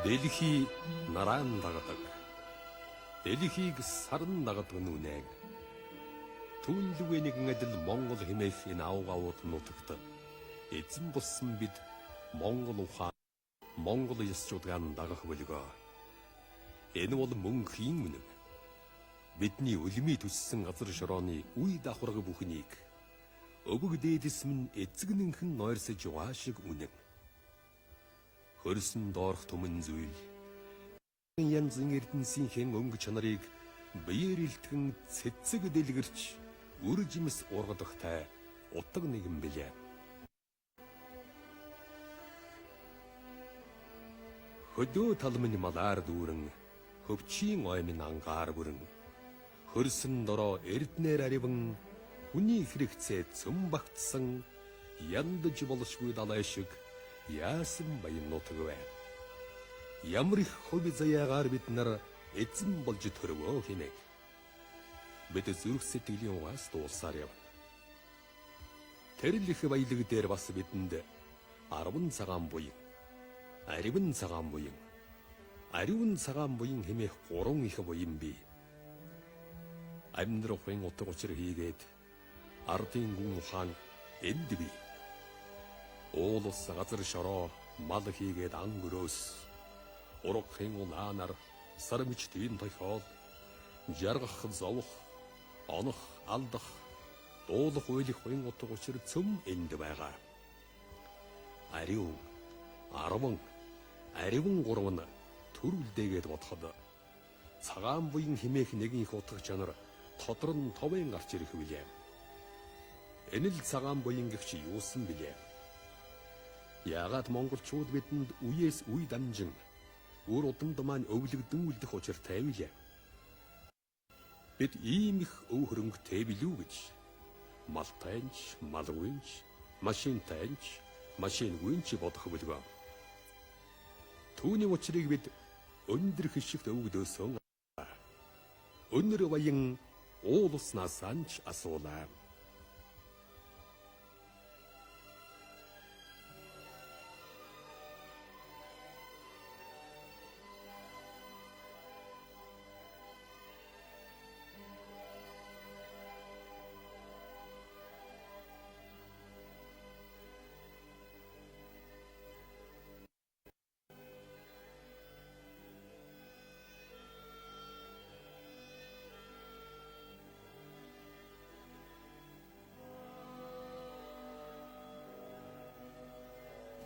Дэлхий нараан дагадаг. Дэлхийг сарн дагадаг нүнэг. Түүнлүгэ нэгэн адил Монгол хэмээх энэ авгавууд нутагт эзэн болсон бид Монгол ухаан, Монгол ёсчуудгаан дагах болго. Энэ бол мөн хийн үнэн. Бидний үлмий төссөн газар шорооны үе давхарга бүхнийг өвөг дээдэс минь эцэгнэнхэн нойрсож яваа шиг үнэн. Хөрсөн доорх түмэн зүйл янзын эрдэнсийн өнгө чанарыг биеэр илтгэн цэцэг дэлгэрч үр жимс ургадахтай утга нэгэн билээ. Хөдөө талмын малаар дүүрэн хөвчийн оймын ангаар бүрэн хөрсөн дороо эрднэр ариван хүний хэрэгцээ цөм багтсан яндаж болшгүй далай шиг яасан баян нутаг вэ. Ямар их хувь заяагаар бид нар эзэн болж төрвөө хэмээг. Бид зүрх сэтгэлийн угаас дуулсаар явна. Тэр л их баялаг дээр бас бидэнд 10 цагаан буян, ариван цагаан буян, ариван цагаан буян хэмээх 3 их буян бий. Амьдрахын утга учир хийгээд ардын гүн ухаан энд бий. Уулус газар шороо мал хийгээд ан өрөөс ургахын улаанаар сармич тийм тохиол жаргах зовох онох алдах дуулах уйлах хүн утга учир цөм энд байгаа. Ариун 10 ариван 3 нь төрүүлдээгээд бодоход цагаан буян химээх нэгэн их утга чанар тодрон товын гарч ирэх билээ. Энэ л цагаан буян гэгч юусан билээ. Яагаад монголчууд бидэнд үеэс үе дамжин өөр удамд маань өвлөгдөн үлдэх учиртай билээ. Бид ийм их өв хөрөнгөтэй билүү гэж малтайнч, малгүйнч, машинтайнч, машингүйнч бодох билгүй. Түүний учрыг бид өндөр хишигт өвгдөөсөн. Өнөр баян уулуснаас анч асуулаа.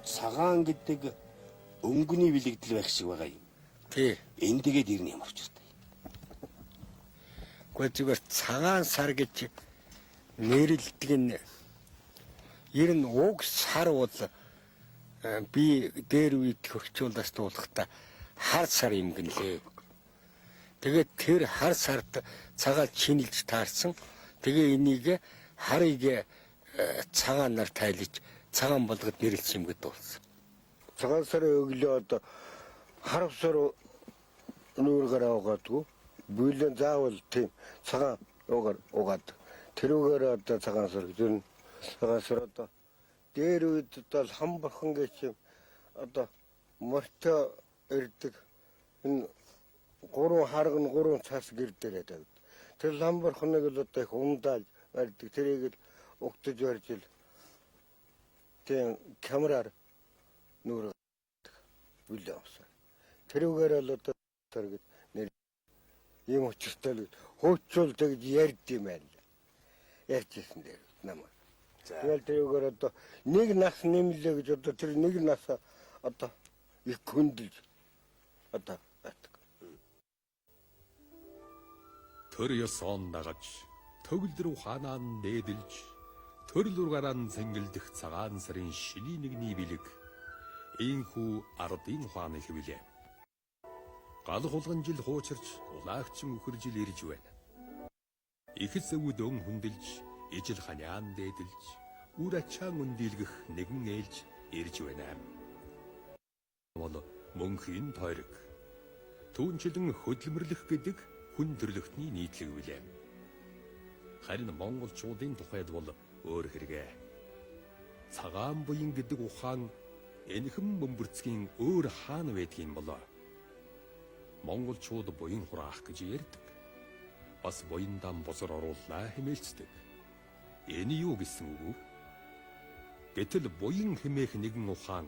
Цагаан гэдэг өнгөний бэлэгдэл байх шиг байгаа юм. Тий. Энд тэгээд ирнэ ямар учиртай. Гэхдээ зүгээр цагаан сар гэж нэрлэдэг нь ер нь уг сар бол би дээр үед хөрчүүлээс дуулахдаа хар сар юм гинлээ. Тэгээд тэр хар сард цагаал чинэлж таарсан. Тэгээ энийг харыг цагаанаар тайлж цагаан болгоод нэрлсэн юм гэдэг болсон. Цагаан сарын өглөөд харавсар нүүр гараа угаадгүй. Бүлэн заавал тийм цагаан угаад. Тэрүүгээр одоо цагаан сар гэж нь цагаан сар одоо дээр үед одоо хамбархан гэж одоо морьтой ирдэг. Энэ 3 харга нь 3 цаас гэр дээр байдаг. Тэр хамбарханыг л одоо их ундаал барьдаг. Тэрийг л угтаж барьж ил тийм камераар нүүр бүлээ авсан. Тэрүүгээр л одоо гэж нэр юм учиртай л хөөцөл тэгж ярьд юм байл. Ярьжсэн дээр намайг. Тэгэл тэрүүгээр одоо нэг нас нэмлээ гэж одоо тэр нэг нас одоо их хүндэлж одоо байдаг. Төр ёсон дагаж төгөл рүү ханаан дээдэлж төрөл ургаран зэнгэлдэх цагаан сарын шиний нэгний бэлэг ийхүү ардын ухааны хэвлээ. Гал хулган жил хуучирч улаагчин үхэр жил ирж байна. Ихэс өвд өн хүндэлж ижил ханяан дээдэлж үр ачаан үндилгэх нэгэн ээлж ирж байна. Бол мөнхийн тойрог түүнчлэн хөдөлмөрлөх гэдэг хүн төрлөختний нийтлэг билээ. Харин монголчуудын тухайд бол өөр хэрэгэ. Цагаан буян гэдэг ухаан энэхэн бөмбөрцгийн өөр хаана байдгийн болоо. Монголчууд буян хураах гэж ярьдаг. Бас буяндан босор орууллаа хэмээлцдэг. Энэ юу гэсэн үг вэ? Гэтэл буян хэмээх нэгэн ухаан,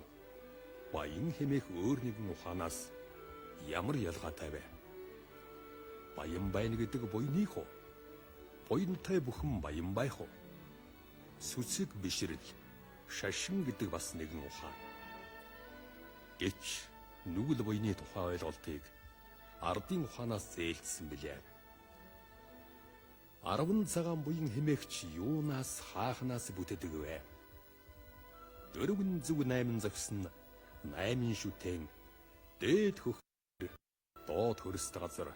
баян хэмээх өөр нэгэн ухаанаас ямар ялгаатай вэ? Баян байна гэдэг буйных уу? Буянтай бүхэн баян байх уу? Сүсэг бишрэл, шашин гэдэг бас нэгэн ухаан. Гэвч нүгэл буйны тухай ойлголтыг ардын ухаанаас зээлдсэн билээ. 10 цагаан буян хэмээгч юунаас хаахнаас бүтээдэг вэ? 4 зүг 8 зогсон 8 шүтэн дээд хөх доод хөрст газар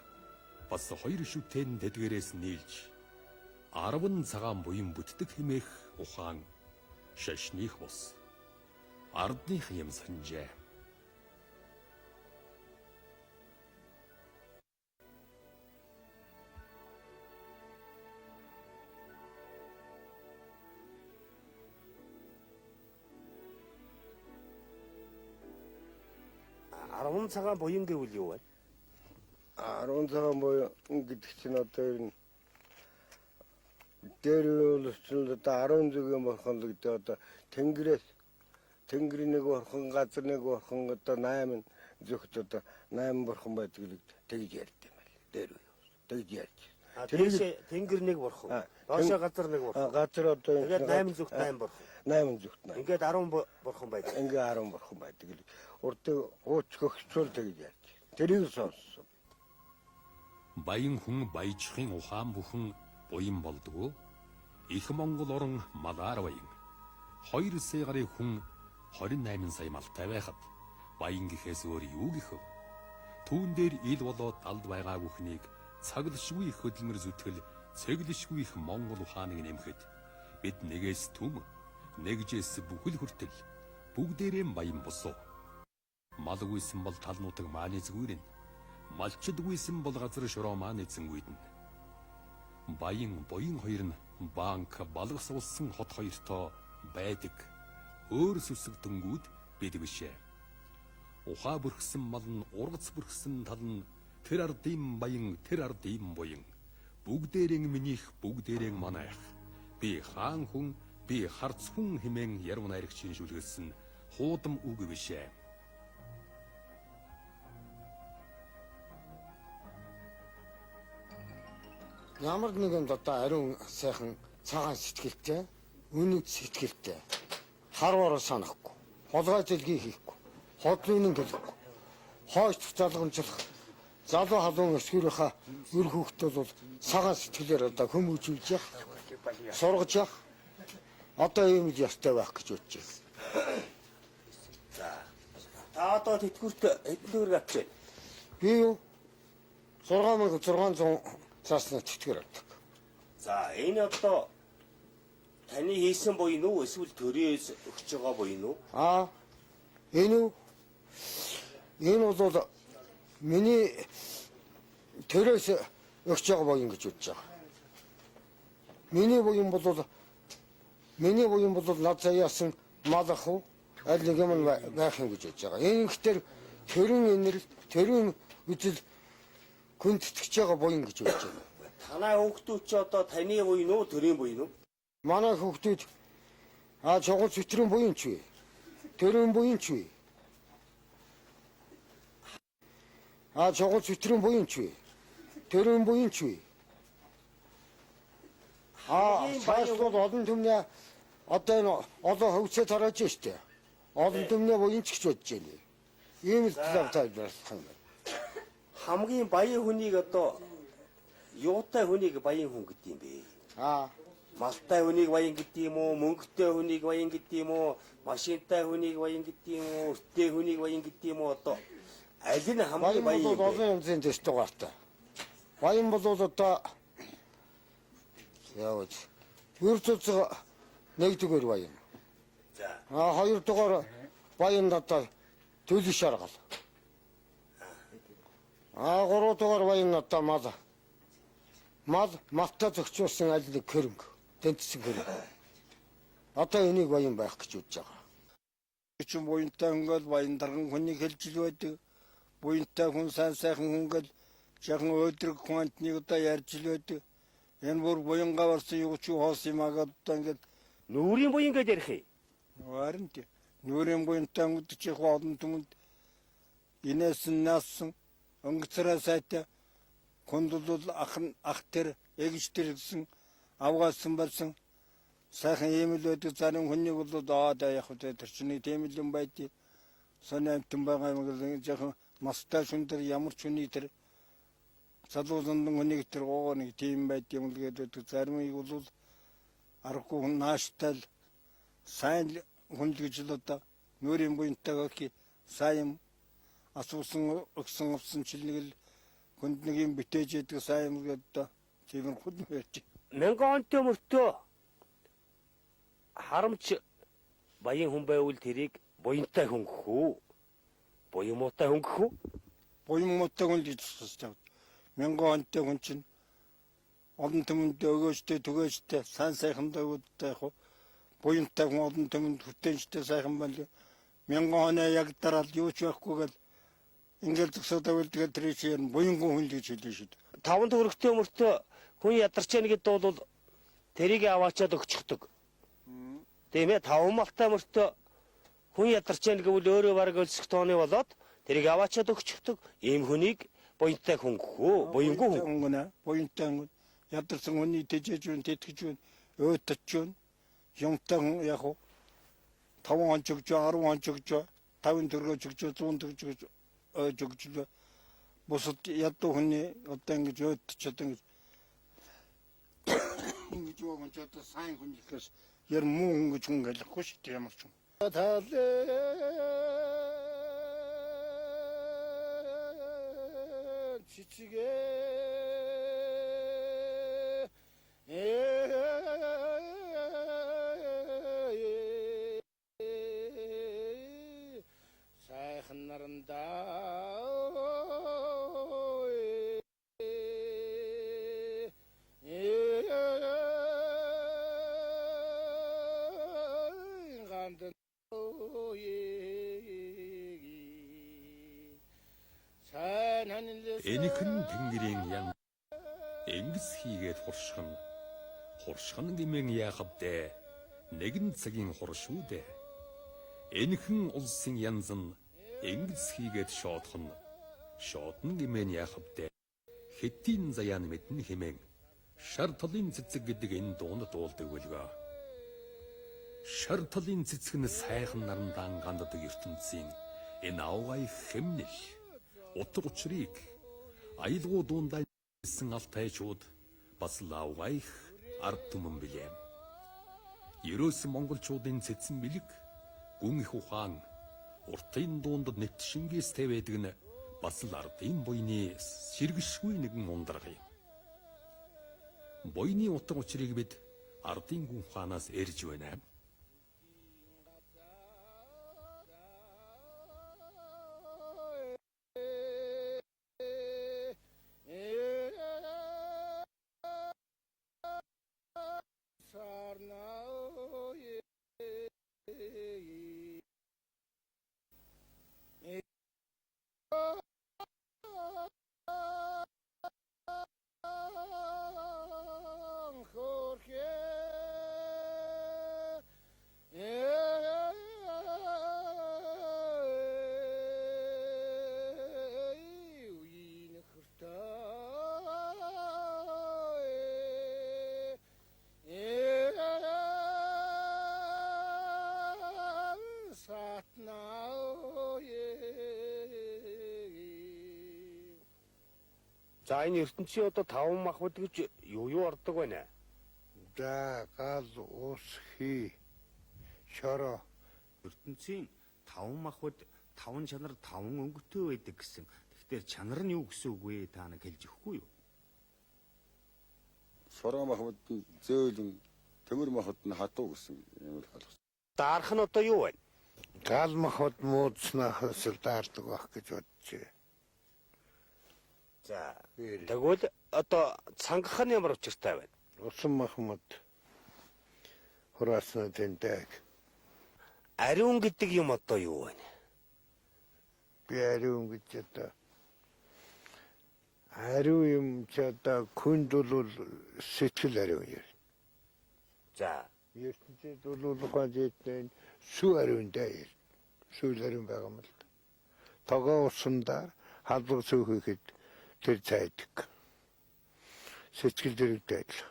бас 2 шүтэн тэдгээрээс нийлж 10 цагаан буян бүтдэг хэмээх ухаан шашных бус ардных юм санжээ. Арван цагаан буян гэвэл юу вэ? 10 цагаан буян гэдэг чинь одоо ер нь дээр бол одоо 10 зүгийн бурхан л гэдэг одоо тэнгэрийн нэг бурхан, газар нэг бурхан, одоо 8 зөвхт одоо 8 бурхан байдаг л тэгж ярьд юм байл. Дээр тэгж ярьж. Тэрээс тэнгэр нэг бурхан, доошоо газар нэг бурхан. Газар одоо тэгээд 8 зүгт 8 бурхан. 8 зүгт 8. Ингээд 10 бурхан байдаг. Ингээ 10 бурхан байдаг л. Урдыг ууч хөгцөл тэгж ярьж. Тэрийг сонссон. Баян хүн баяжхын ухаан бүхэн буян болдгоо. Их Монгол орон малаар баян. 2 сая гаруй хүн 28 сая малтай байхад баян гэхээс өөр юу гэх вэ? Түүн дээр ил болоод далд байгаа бүхнийг цаглшгүй их хөдөлмөр зүтгэл цэглэшгүй их Монгол ухааныг нэмэхэд бид нэгээс түм нэгжээс бүхэл хүртэл бүгдээрээ баян босоо. Малгүйсэн бол талнуудыг мааны зүгээрэн, малчдгүйсэн бол газар шороо мааны эзэнгүйдэн. Баян буян хоёр нь банк балгасуулсан хот хоёртоо байдаг. Өөр сүсэг дөнгүүд бид бишээ. Ухаа бүрхсэн мал нь ургац бүрхсэн тал нь тэр ардын баян тэр ардын буян. Бүгдээрэн минийх бүгдээрэн манаах. Би хаан хүн би харц хүн хэмээн яруу найрагчийн шүлгэлсэн хуудам үг бишээ. Ямар нэгэн одоо ариун сайхан цагаан сэтгэлтэй, үнэт сэтгэлтэй, харвараа санахгүй, холгой зэлгийг хийхгүй, хотлын гэлэхгүй, хойч залгамжлах, залуу халуун өсгөрийнхаа үр хөвгтүүд бол цагаан сэтгэлээр одоо хүмүүжүүлж явах, сургаж явах, одоо ийм л ёстой байх гэж бодож байна. Та одоо тэтгэврт хэдэн төгрөг авчих вэ? Би юу? 6600 цаасна тэтгэр авдаг. За энэ одоо таны хийсэн буян уу эсвэл төрөөс өгч байгаа буян уу? Энэ үү? Энэ бол миний төрөөс өгч байгаа буян гэж бодож байгаа. Миний буян бол над заяасан малах уу? Аль нэг юм байх юм гэж бодож байгаа. Энэ ихтер төрийн энерги, төрийн үзэл хүндэтгэж байгаа буян гэж бодож байна. Танай хүүхдүүд ч одоо таны буян уу, төрийн буян уу? Манай хүүхдүүд чугал зүтрийн буян ч вэ? Төрийн буян ч вэ? Чугал зүтрийн буян ч вэ? Төрийн буян ч вэ? Сайшгүй олон түмний одоо энэ олон хөвцөө тарааж штэ. Олон түмний буян ч гэж бодож байна. Ийм л тайлбарлах юм байна. Хамгийн баян хүнийг одоо юутай хүнийг баян хүн гэдэг юм бэ? Малтай хүнийг баян гэдэг юм уу? Мөнгөтэй хүнийг баян гэдэг юм уу? Машинтай хүнийг баян гэдэг юм уу? Өртөө хүнийг баян гэдэг юм уу? Одоо аль нь хамгийн баян юм бэ? Олон янзын дэс дугаартай. Баян бол одоо яавч үрцөцөг нэгдүгээр баян. За. Хоёрдугаар баян одоо төлөв шаргал. Гуравдугаар баян одоо малтай зохицуулсан аль нэг хөрөнгө, тэнцсэн хөрөнгө. Одоо энийг баян байх гэж бодож байгаа. Чинь буянтай хөнгөл баяндарган хүний хэлжил байдаг. Буянтай хүн сайхан хөнгөл жахан өдрөг хүнтнийг одоо ярьж л байдаг. Энэ бүр буянгаа барсан юу ч хоос юм агаад одоо ингээд Нүрийн буян гэж ярих юм. харин тий. Нүрийн буянтай хөнгөд чи хоолн түмэнд инээсэн наасан өнгөцрөө сайтай хүндэл ах тэр эгж тэр гэсэн авгаасан болсон сайхан ийм л байдаг зарим хүнийг бол даа яг хөтэ тэр чинь тийм л юм байдгийг сонямтан байгаа юм гэж яг мастай шүндэр ямар ч хүний тэр залуусан хүнийг тэр гоо нэг тийм байд юм л гэдэг заримыг бол аргагүй нааштай сайн хүн л гэж л одоо нүрийн буянтай гэх сайн асуусан өгсөн чилнэг л хүнд нэг юм битээж яадаг сайн юм гэдэг тийм худ байж. 1000 онтой мөртөө харамч баян хүн байвал тэрийг буянтай хүн гэх үү? Буян муутай хүн гэх үү? Буян муутай хүн гэж хэлсэн. 1000 онтой хүн чинь олон түмэнд өгөөжтэй түгээжтэй сайн сайхандаа үүдтэй яг буянтай хүн олон түмэнд хүртээнчтэй сайхан байна. 1000 оноо яг дараал юу ч байхгүйгээл ингээл зөксөдөө үлдгээд тэр чинь буянгүй хүн л гэж хэлсэн шүү дээ. 5 төгрөгтэй мөртөө хүн ядарч яана гэдэг бол тэрийг аваачаад өгчихдөг. Тийм ээ 5 малтай мөртөө хүн ядарч яана гэвэл өөрөө бараг өлсөх тооны болоод тэрийг аваачаад өгчихдөг. Ийм хүнийг буянтай хүн гэх үү? Буянгүй хүн гэнэ. Буянтай хүн ядарсан хүний тэжээж үн тэтгэж үн өөтөж үн юмтай хүн яг 5 он чөгж 10 он чөгж 50 төгрөгөө чөгж 100 төгрөгөө жогжлоо бусад ядуу хүний одоо ингэж өөдч одоо ингэж яваа ч одоо сайн хүн ихээс яр муу хүн гэж хүн гэлэхгүй шүү дээ ямар ч юм. Чичигэ сайхан наранда Энийхэн тэнгэрийн ян энгис хийгээд хуршхан гэмэн яахав дээ нэгэн цагийн хуршүү дээ энэхэн улсын янз нь энгис хийгээд шоодн гэмэн яахав дээ хэттийн заяан мэдэн хэмээн шар талын цэцэг гэдэг энэ дуунд дуулдаг байлгаа шар талын цэцэг нь сайхан нарандаан ганддаг ертөнцийн энэ авгай хэмнэл утга учирыг аялгуу дундаа хэлсэн алтайчууд бас лавгайх ард түмэн билээ. Ерөөсөн монголчуудын цэцэн бэлэг гүн их ухаан уртын дуунд нэт шингээстэй байдаг нь бас л ардын буйны сэргэшгүй нэгэн ундраг юм. Буйны утга учирыг бид ардын гүн ухаанаас эрж байна. За энэ ертөнцийн одоо 5 махбод гэж юу ордог байна? За гал ус хий шороо ертөнцийн 5 махбод 5 чанар 5 өнгөтэй байдаг гэсэн. Тэгэхээр чанар нь юу гэсэн үг вэ? Та нэг хэлж өгөхгүй юу? Шороо махбод зөөлөн төмөр махбод нь хатуу гэсэн юм ойлгосон. Даарх нь одоо юу вэ? гал махбод муудснахаас л даардаг байх гэж бодчих. За тэгвэл одоо цангах нь ямар учиртай байна? Усан махмад хураасна тэндэг. 아리운 гэдэг юм одоо юу вэ? Би ариун гэж одоо ариун юм ч одоо хүнд бол сэтгэл ариун юм. За, ертөнцид бол гажээтэй сүү ариун дээр сүүл ариун байгаа юм л да. Тогоо усандаар халдвар сүүхэд тэр цайдаг. Сэтгэл дэрэгдээд л.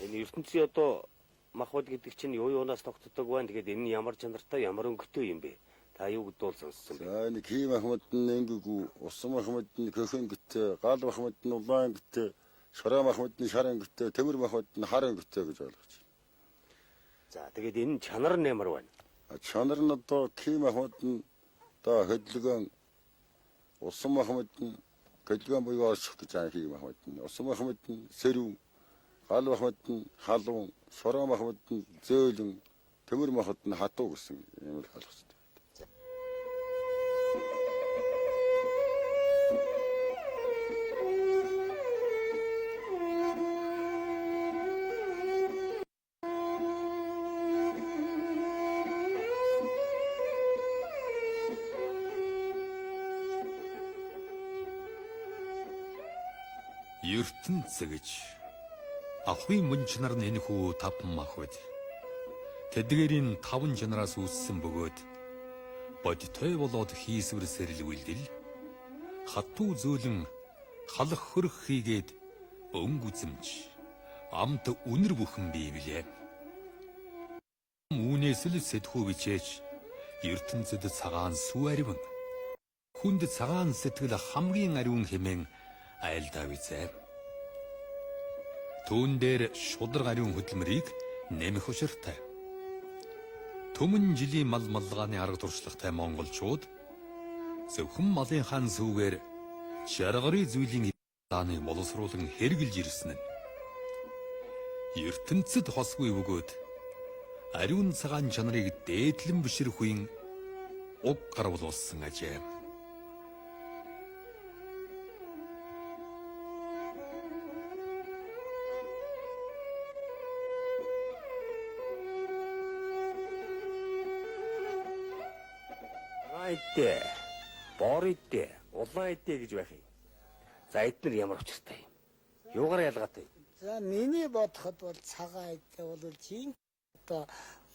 энэ ертөнцийн одоо махбод гэдэг чинь юу юунаас тогтдог вэ? Тэгээд энэ нь ямар чанартай, ямар өнгөтэй юм бэ? Та юу гэдүүл сонссон бэ? За нэг хийм ахмад нь ингээгүү, усан ахмад нь көхөн гүтээ, гал ахмад нь улаан гүтээ, шарам ахмад нь шаран гүтээ, төмөр ахмад нь харан гүтээ гэж ойлгож байна. За, тэгээд энэ чанар нь ямар байна? Чанар нь одоо хийм ахмад нь одоо хөдөлгөөн, усан ахмад нь хөдөлгөөн буюу олших гэж байгаа хийм ахмад нь, усан ахмад нь сэрүүн, гал ахмад нь халуун, шарам ахмад нь зөөлөн, төмөр ахмад нь хатуу гэсэн юм л ойлгож байна. ертөнцө гэж ахын мөн чанар нь энэхүү таван махбод. Тэдгээрийн таван чанараас үүссэн бөгөөд бодтой болоод хийсвэр сэрэл үйлдэл хатуу зөөлөн халах хөрх хийгээд өнгө үзэмж амт үнэр бүхэн бий билээ. Үүнээс л сэтгүү бичээж ертөнцөд цагаан сүү ариван хүнд цагаан сэтгэл хамгийн ариун хэмээн айлдаа бизээ. Түүн дээр шудраг ариун хөдөлмөрийг нэмэх учиртай. Төмөн жилийн мал малгааны арга туршлагатай монголчууд зөвхөн малын хаан сүүгээр жаргарын зүйлийн дааныг боловсруулан хэрглэж ирсэн нь ертөнцөд хосгүй бөгөөд ариун цагаан чанарыг дээдлэн биширхүйн уг гар болуулсан ажээ. Идэ, бор идэ, улаан идэ гэж байх юм. За эдгээр ямар учиртай юм? Юугаар ялгаатай? За миний бодоход бол цагаан идэ бол жин одоо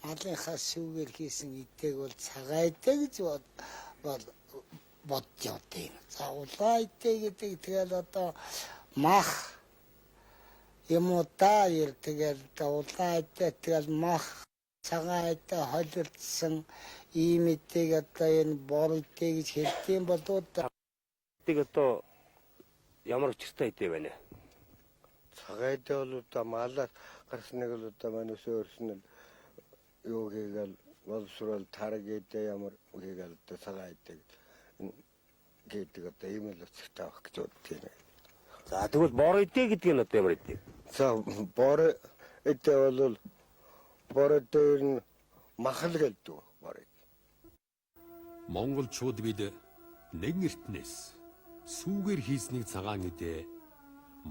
малынхаа сүүгээр хийсэн идэг бол цагаан идэ гэж бодож явдаг. За улаан идэ гэдэг тэгэл одоо мах юм уу та тэгэл улаан идэ тэгэл мах цагаан идэ холилдсон ийм идэг одоо энэ бор идэ гэж хэлдэг бол Тэг одоо ямар учиртай идэ байна? Цагаан идэ бол одоо малаас гарсныг л одоо манайс өөрснө юу хийгээл боловсрол тараг идэ ямар хийгээл одоо цагаан идэ гэдэг одоо ийм л учиртай байх гэж боддог юм. За тэгвэл бор идэ гэдэг нь одоо ямар идэ? За бор идэ бол бор дээр нь махал гэлдэг бор. Монголчууд бид нэг эртнээс сүүгээр хийснийг цагаан идэ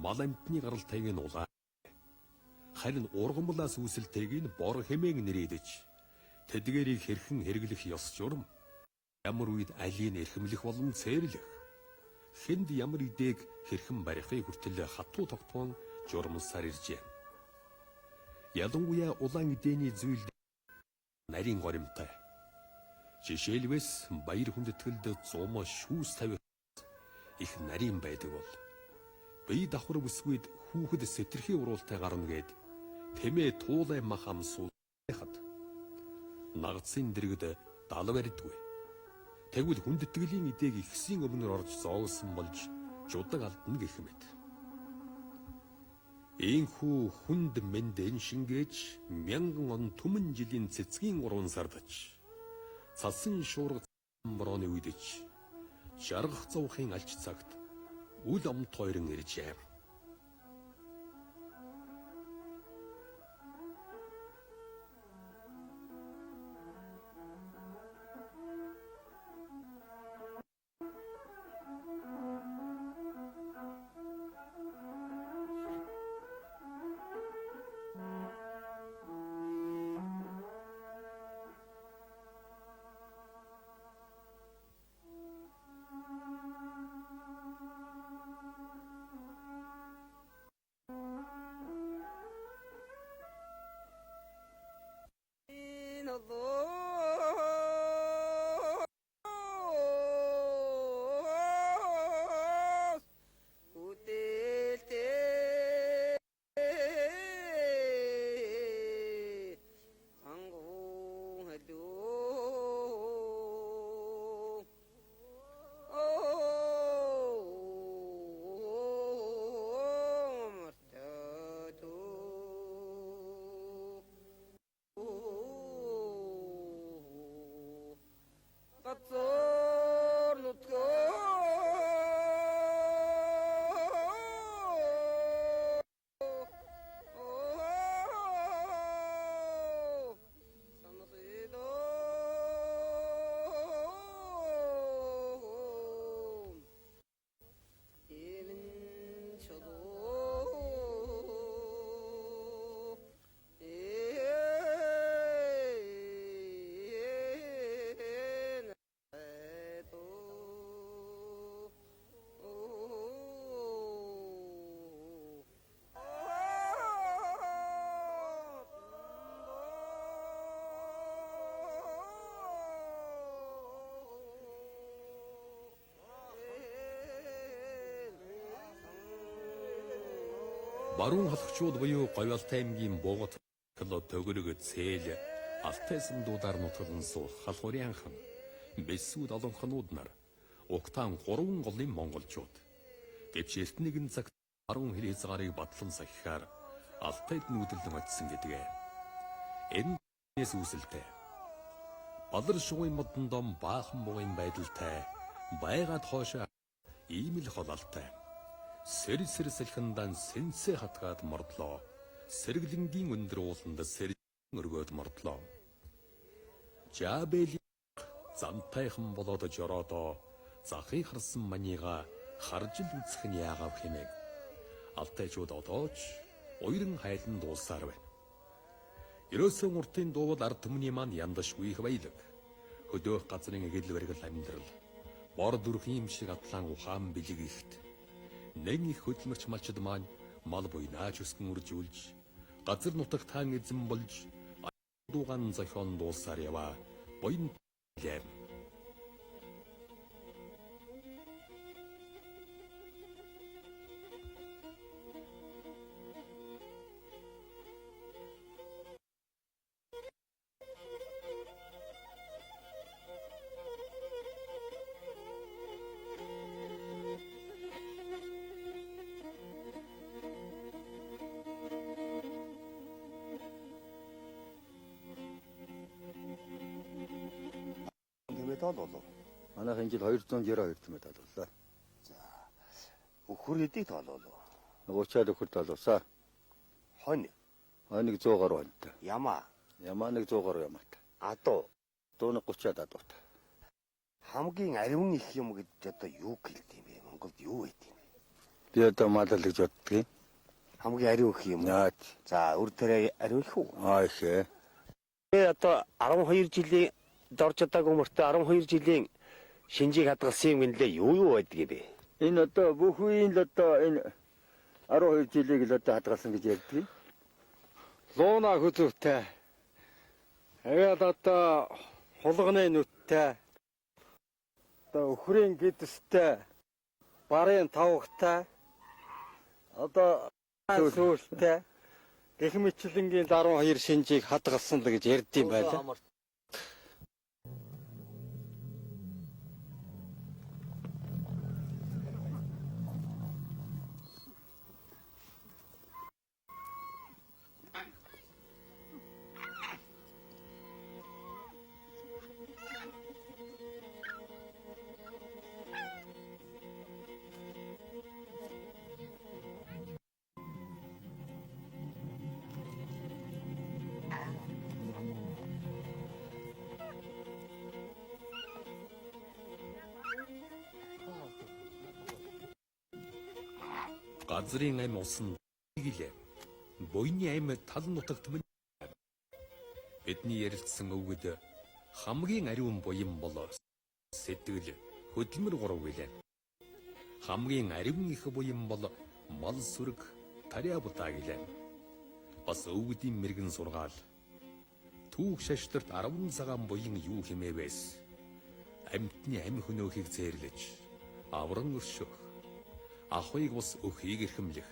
мал амтны гаралтайг нь улаан харин ургамлаас үүсэлтэйг нь бор хэмээн нэрийдэж тэдгээрийг хэрхэн хэрэглэх ёс журам ямар үед алийг эрхэмлэх болон цээрлэх хэнд ямар идэг хэрхэн барихыг хүртэл хатуу тогтвон журамсаар иржээ. Ялангуяа улаан идэний зүйл нарийн горимтай. Жишээлбэл баяр хүндэтгэлд зум шүүс тавих их нарийн байдаг бол бие давхар бүсгүйд хүүхэд сэтэрхий уруултай гарна гэд тэмээ туулай мах амсуулахад нагцын дэрэгд дал барьдгүй. Тэгвэл хүндэтгэлийн идэг ихсийн өмнөр орж зоогсон болж жудаг алдна гэх мэт. Ийхүү хүнд мэндэн шингээж 1000 он түмэн жилийн цэцгийн 3 сардч цасан шуурга борооны үйдэж жаргах зовхын алж цагт үл омт хоёрын иржээ. Баруун халагчууд буюу Говьалтай аймгийн Богот төгөрөг цээл алтай сандуудаар нутгалан суух халхуурынхан бэсүүд олонхнууд нар угтаан 3 голын монголчууд гэвч эрт нэгэн цагт 10 хэр хязгаарыг батлан сахихаар алтайд нүүдэлэн очисон гэдгээ. Энэ нэс үүсэлтэй. Балар шугын модон дом баахан бугын байдалтай байгаад хоошоо ийм л холалтай. Сэр салхиндан сэнсэ хатгаад мордлоо. Сэргэлэнгийн өндөр ууланд сэр өргөөд мордлоо. Жабели зантайхан болоод жороодоо захыг харсан манига харж л үзэх нь яагав хэмээн. Алтайчууд одооч уйран хайлан дуулсаар байна. Ерөөсөн уртын дуувал ард түмний маань яндашгүй их баялаг. Хөдөөх газрын эгэл баригл амьдрал. Бор дүрхийн юм шиг атлан ухаан бэлэг ихт. Нэн их хөдөлмөрч малчд маань мал буйнааж өсгөн үржүүлж, газар нутагт хаан эзэн болж, дууган зохион дуулсаар яваа. Буйн лэм. Тололоо. Манайх энэ жил 292 тэмээд алуулаа. Өхөр хэдийг тололоо. 30-аад өхөр талуулсан. Хонь. Хоньг 100 гаруй онтой. Ямаа. Ямаа нэг 100 гаруй ямаатай. Адуу. Дууны 30-аад адуутай. Хамгийн ариун их юм гэж одоо юу гэлт юм бэ? Монголд юу байт юм бэ? Би одоо малал гэж боддгийг. Хамгийн ариун их юм. Наач. За, өр төрөө ариун их үү? Ихээ. Би одоо 12 жилийн дорж чадаагүй мөртөө 12 жилийн шинжийг хадгалсан юм гинлээ юу байдаг юм бэ? Энэ одоо бүх үеийн л одоо энэ 12 жилийг л одоо хадгалсан гэж ярьдаг. Лууна хөдөвтэй. Тэгээд одоо хулганы нүдтэй. Одоо өхрийн гэдэстэй. Барын тавхтай. Одоо сүүлтэй. Гэх мэтлэнгийн 12 шинжийг хадгалсан л гэж ярьдсан байлаа. Газрын ам усан гэлээ. Буйны ам тал нутагт мөн бидний ярилцсан өвгөд хамгийн ариун буян болоо сэтгэл хөдөлмөр гурав гэлээ. Хамгийн ариун их буян бол мал сүрэг тариа бутаа гэлээ. Бас өвгдийн мэрэгэн сургаал түүх шашторт 10 цагаан буян юу хэмээвэс амьтны ам хөнөөхийг зээрлэж авран өршөх ахыг бас өхийг эрхэмлэх,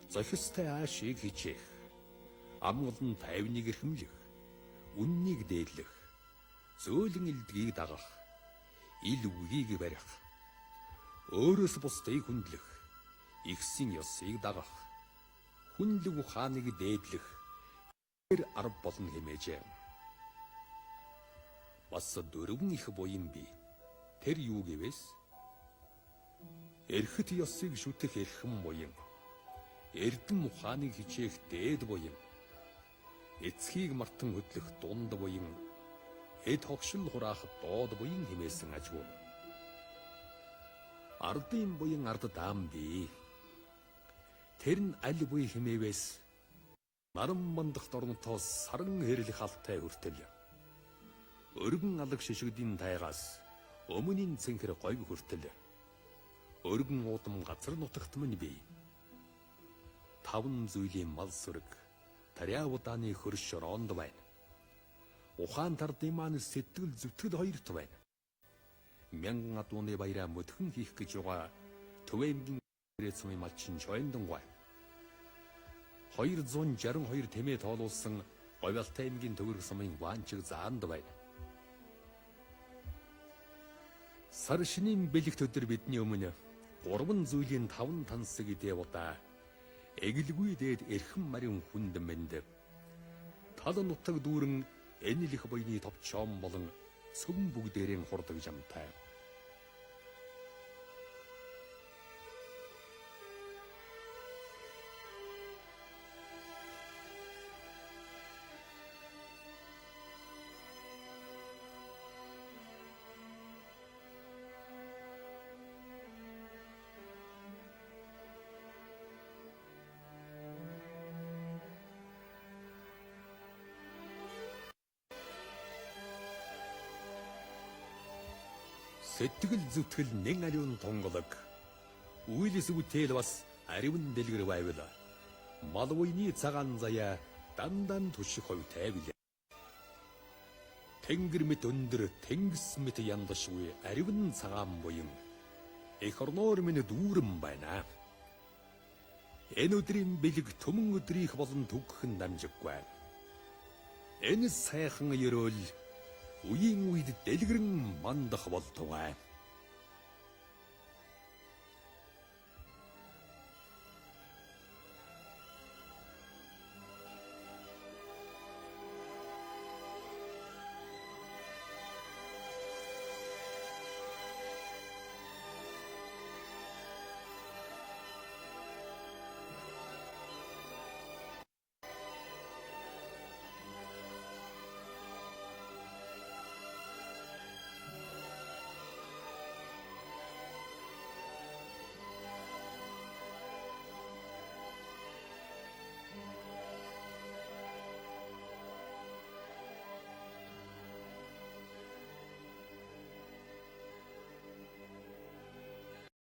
зохистой аашийг хичээх, ам олон тайвныг эрхэмлэх, үннийг дээдлэх, зөөлөн элдгийг дагах, ил үгийг барих, өөрөөс бусдыг хүндлэх, ихсийн ёсыг дагах, хүнлэг ухааныг дээдлэх, тэр арга болно хэмээжээ. Бас дөрвөн их буян бий. Тэр юу гэвээс? Эрхэт ёсыг шүтэх эрхэм буян, эрдэм ухааныг хичээх дээд буян, эцгийг мартан хөдлөх дунд буян, эд хогшил хураах доод буян хэмээсэн ажгүй. Ардын буян ард даам бий. Тэр нь аль буй хэмээвээс наран мандах дорнотоос саран хэрлэх алтай хүртэл. Өргөн алаг шишигдийн тайгаас өмнийн цэнхэр говь хүртэл. Өргөн удам газар нутагт мань бий. 5 зүйлийн мал сүрэг, тариа удааны хөрш роонд байна. Ухаан тардын маань сэтгэл зүтгэл хоёрт байна. Мянган адууны баяраа мөдхөн хийх гэж байгаа Төвэмгийн цэми малчин чойндон байна. 262 тэмээ тоолуулсан Говьалтай аймгийн Төвөрг сумын Ваанчиг заанд байна. Сар шинийн бэлэгт өдөр бидний өмнө 3 зүйлийн 5 тансаг идэ удаа эгэлгүй дээд эрхэм марин хүнд мэнд тал нутаг дүүрэн энэлих буйны товчоом болон сүм бүгдээрийн хурдаг жамтай. Сэтгэл зүтгэл нэг ариун тунгалаг. Үйлс үтэл бас ариун дэлгэр байвал. Малвойны цагаан заяа дандан түших хувьтай билээ. Тэнгэр мэт өндөр, тэнгис мэт яндашгүй ариун цагаан буян. Эх орноор минь дүүрэн байна. Энэ өдрийн бэлэг төмөн өдрийнх болон түгхэн дамжиггүй. Энэ сайхан ёроол үеийн үед дэлгэрэн мандах болтугай.